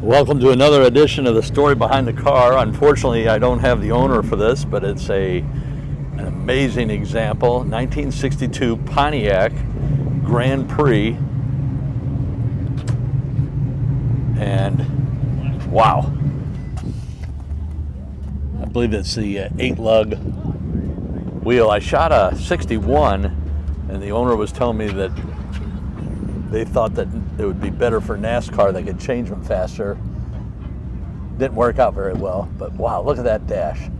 Welcome to another edition of the story behind the car. Unfortunately, I don't have the owner for this, but it's an amazing example. 1962 Pontiac Grand Prix. And wow. I believe it's the 8-lug wheel. I shot a 61, and the owner was telling me that they thought that it would be better for NASCAR. They could change them faster. Didn't work out very well, but wow, look at that dash.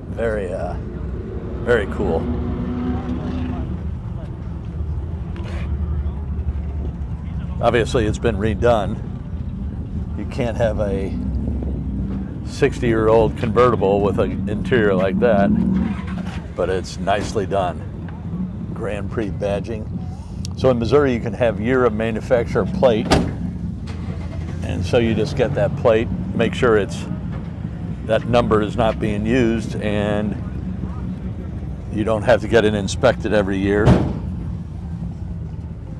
Very cool. Obviously, it's been redone. You can't have a 60-year-old convertible with an interior like that, but it's nicely done. Grand Prix badging. So in Missouri, you can have year of manufacturer plate, and so you just get that plate, make sure that number is not being used, and you don't have to get it inspected every year.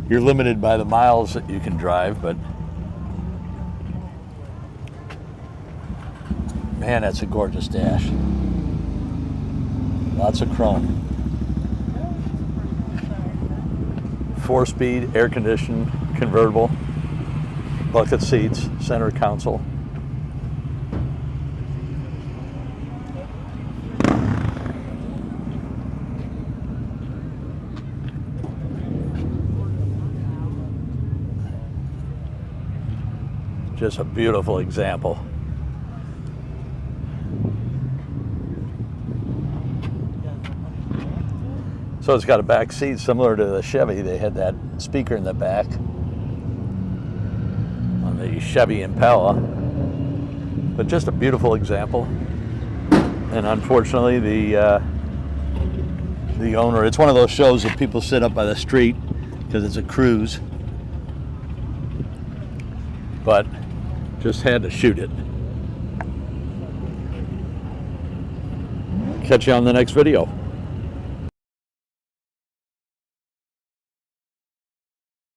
You're limited by the miles that you can drive, but man, that's a gorgeous dash. Lots of chrome. 4-speed, air-conditioned, convertible, bucket seats, center console. Just a beautiful example. So it's got a back seat similar to the Chevy. They had that speaker in the back on the Chevy Impala. But just a beautiful example. And unfortunately, the owner, it's one of those shows that people sit up by the street because it's a cruise. But just had to shoot it. Catch you on the next video.